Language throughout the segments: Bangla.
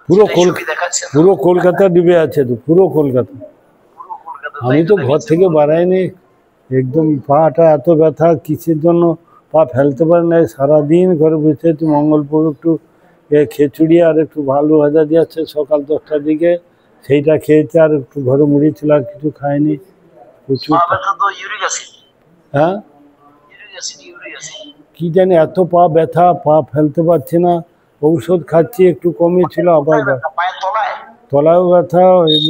পুরো কলকাতা ডুবে আছে তো, পুরো কলকাতা। আমি তো ঘর থেকে বাড়াইনি, একদম পাটা এত ব্যথা, কিসের জন্য পা ফেলতে পারে না। সারাদিন ঘরে বসে একটু মঙ্গলপুর একটু খিচুড়ি আর একটু ভালো ভাজা দিয়েছে সকাল 10টার দিকে, সেইটা খেয়েছে। আর একটু ঘরে মুড়ি ছিল, আর কিছু খায়নি। প্রচুর। হ্যাঁ, কি জানি এত পা ব্যথা, পা ফেলতে পারছি না। ঔষধ খাচ্ছি, একটু কমেছিল, আবার তলায়ও ব্যথা,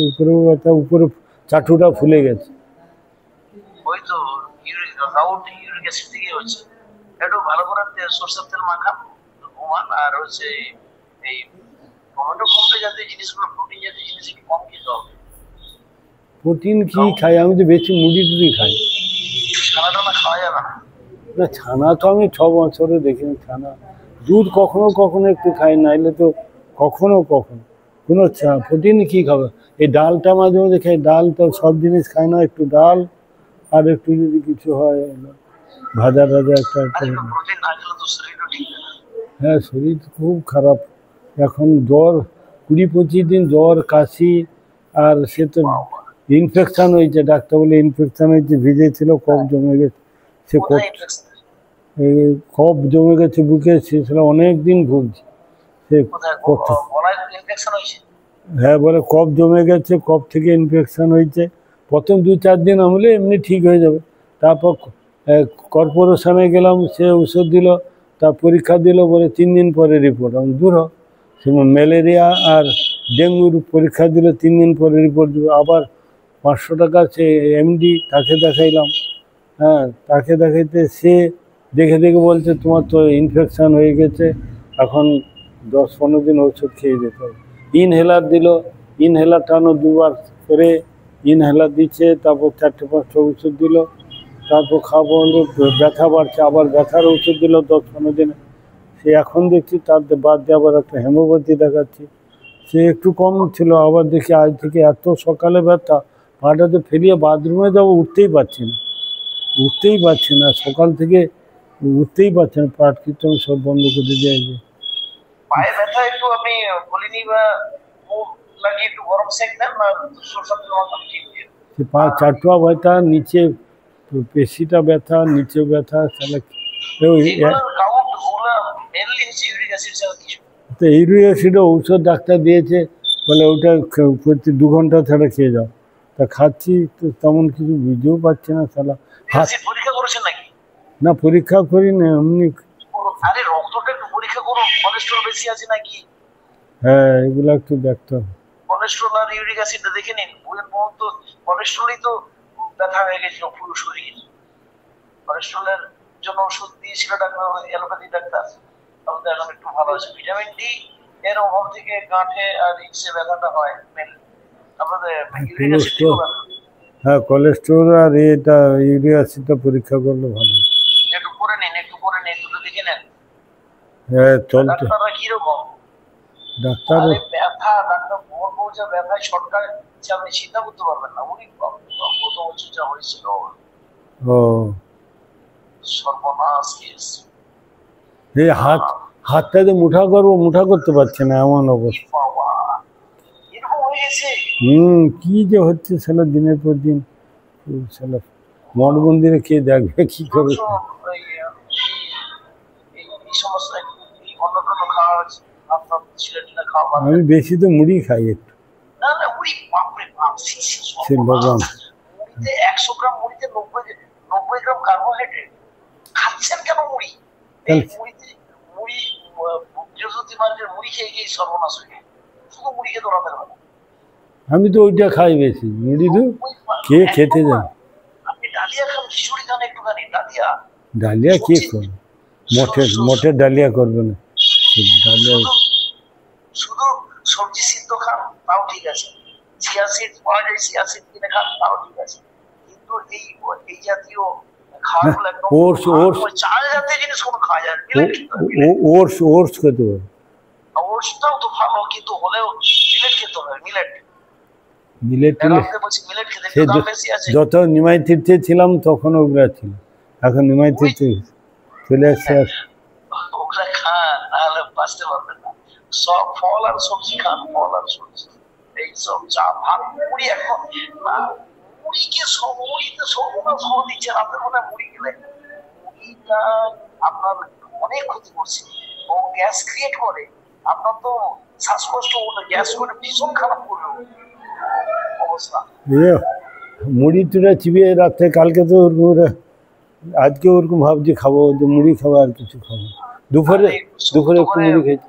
উপরেও ব্যথা, উপরে চাটুটা ফুলে গেছে। ওই তো ইউরিক অ্যাসিড থেকে হচ্ছে। একটু ভালো করে সরষের তেল মাখান, ঘুমান। আর হচ্ছে এই টমেটো কমতে জাতীয় জিনিসগুলো, প্রোটিন জাতীয় জিনিস একটু কম খেতে হবে। প্রোটিন কি খাই? আমি তো বেশি মুড়ি টুড়ি খাই। ছানা টানা খাওয়া যাবে না? না, ছানা তো আমি 6 বছরে দেখিনি ছানা। দুধ কখনো কখনো একটু খাই, নাইলে তো কখনো কখনো কোনো প্রোটিন কি খাবে। এই ডালটা মাঝে মাঝে খাই, ডাল তো সব জিনিস খাই না, একটু ডাল আর একটু যদি কিছু হয় ভাজা ভাজা একটা। হ্যাঁ, শরীর খুব খারাপ এখন। জ্বর 20-25 দিন, জ্বর, কাশি। আর সে তো ইনফেকশন হয়েছে, ডাক্তার বলে ইনফেকশন হয়েছে, ভিজেছিল, কফ জমে গেছে। সে কফ জমে গেছে বুকে, সেটা অনেক দিন ভুগছে। সে হ্যাঁ, বলে কফ জমে গেছে, কফ থেকে ইনফেকশন হয়েছে। প্রথম 2-4 দিন আমলে এমনি ঠিক হয়ে যাবে। তারপর কর্পোরেশনে গেলাম, সে ওষুধ দিল, তা পরীক্ষা দিল, বলে 3 দিন পরে রিপোর্ট। আমি দূর সে ম্যালেরিয়া আর ডেঙ্গুর পরীক্ষা দিল, 3 দিন পরে রিপোর্ট দেবে। আবার 500 টাকা সে এমডি, তাকে দেখাইলাম। হ্যাঁ, তাকে দেখাইতে সে দেখে দেখে বলছে তোমার তো ইনফেকশান হয়ে গেছে, এখন 10-15 দিন ওষুধ খেয়ে যেতে হবে। ইনহেলার দিল, ইনহেলার টানো 2বার করে ইনহেলার দিচ্ছে, তারপর 4টে-5টা ওষুধ দিল। তারপর খাবো, ব্যথা বাড়ছে, আবার ব্যথার ওষুধ দিল 10-15 দিনে। সে এখন দেখছি তার বাদ দিয়ে আবার একটা হেমোপ্যাথি দেখাচ্ছি, সে একটু কম ছিল। আবার দেখি আজ থেকে এত সকালে ব্যথা, পাটাতে ফেলিয়ে বাথরুমে যাবো, উঠতেই পারছি না, সকাল থেকে উঠতেই পারছি না। পাট কীর্তন সব বন্ধ করে দিয়ে পায়ে ব্যথা একটু আপনি বলিনি বা মুখ লাগিয়ে একটু গরম সেক দেন না, সরষের তেল মাখান, ঠিক হয়ে যাবে। সে পা চাটুয়া ব্যথা, নিচে পেশিটা ব্যথা, নিচে ব্যথা। তো ইউরিক অ্যাসিড ঔষধ ডাক্তার দিয়েছে, বলে ওটা প্রতি 2 ঘন্টা ছাড়া খেয়ে যাও। তা খাচ্ছি, তো তেমন কিছু বুঝতেও পারছি না। সালা পরীক্ষা করেছেন নাকি? না, পরীক্ষা করি না, এমনি। আরে রক্তটা একটু পরীক্ষা করুন, কোলেস্টেরল বেশি আছে নাকি। হ্যাঁ, এগুলো একটু দেখতে হবে। কোলেস্টেরল আর ইউরিক অ্যাসিডটা দেখে নিন। বুঝলেন, তো কোলেস্টেরলই তো ব্যথা হয়ে গেছিল পুরো শরীর। কোলেস্টেরলের জন্য ওষুধ দিয়েছিল ডাক্তার, অ্যালোপ্যাথি ডাক্তার। তাহলে এখন একটু ভালো আছে। ভিটামিন ডি এর অভাব থেকে গাঁঠে আর ইসে ব্যথাটা হয়। হ্যাঁ, কোলেস্টেরল আর এটা ইউরিক অ্যাসিডটা পরীক্ষা করলে ভালো। একটু করে নিন, একটু দেখে নেন। হ্যাঁ, চলতে। ডাক্তাররা কিরকম? ডাক্তার ব্যথা, ডাক্তার বলবো যে ব্যথায় শর্টকাট আপনি চিন্তা করতে পারবেন না। উনি গত বছর যা হয়েছিল, ও সর্বনাশ কেস। এই হাতটাতে মুঠা করতে পারছে না, এমন অবস্থা। কি যে হচ্ছে সালা, দিনের পর দিন। সালা মঠ মন্দিরে কে দেখবে, কি করবে। আমি বেশি তো মুড়ি খাই একটু। 100 গ্রাম মুড়িতে 90 গ্রাম কার্বোহাইড্রেট। খাচ্ছেন কেন মুড়ি? মুড়ি বৃহস্পতিবারের মুড়ি খেয়ে গিয়ে সর্বনাশ হয়ে গেছে। শুধু মুড়ি খেতে ওরা দেবে না। আমি তো ওইটা খাই বেশি, মুড়ি তো কে খেতে যান। আপনি ডালিয়া খান, খিচুড়ি খান একটুখানি। ডালিয়া কে করবে? মঠের ডালিয়া করবে না। ডালিয়া শুধু সবজি সিদ্ধ খান, তাও ঠিক আছে। চিয়া সিড পাওয়া যায়, চিয়া সিড কিনে খান, তাও ঠিক আছে। কিন্তু এই জাতীয় খাবারগুলো একদম চাল জাতীয় জিনিস কোনো খাওয়া যায় না। ওটস খেতে হবে। ওটসটাও তো ভালো, কিন্তু হলেও মিলেট খেতে হবে। মিলেট যত নিমাই তীর্থে ছিলাম তখন ওগুলা ছিল, এখন নিমাই তীর্থে চলে আসছে। ওগুলা খান, নাহলে বাঁচতে পারবেন না। সব ফল আর সবজি খান, ফল আর সবজি, এইসব চা ভাত মুড়ি এখন মুড়িকে মুড়িতে সর্বনাশ করে দিচ্ছে রাতের বেলায় মুড়ি খেলে। মুড়িটা আপনার অনেক ক্ষতি করছে ও গ্যাস ক্রিয়েট করে, আপনার তো শ্বাসকষ্ট গ্যাস করে ভীষণ খারাপ করবে অবস্থা। মুড়ি টুড়া চিবিয়ে রাত্রে, কালকে তো আজকে ওরকম ভাবছি খাবো, মুড়ি খাবো আর কিছু খাবো। দুপুরে একটু মুড়ি খেয়েছি।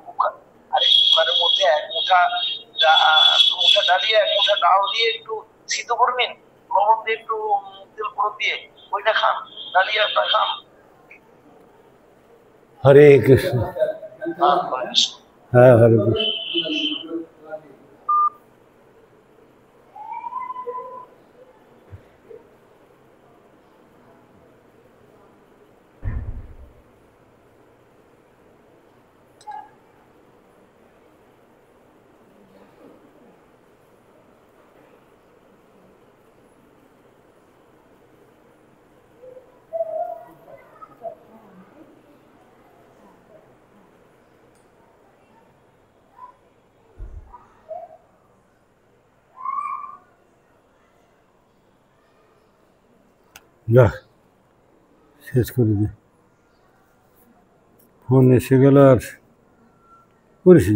আরে কুকারের মধ্যে এক মুঠা ডালিয়ে এক মুঠা ডাল দিয়ে একটু সিদ্ধ করে নিন, লবণ দিয়ে একটু তেল ফোড়ন দিয়ে ওইটা খান, ডালিয়াটা খান। হরে কৃষ্ণ। হ্যাঁ, হরে কৃষ্ণ। যা শেষ করে দে, ফোন এসে গেল আর করিস।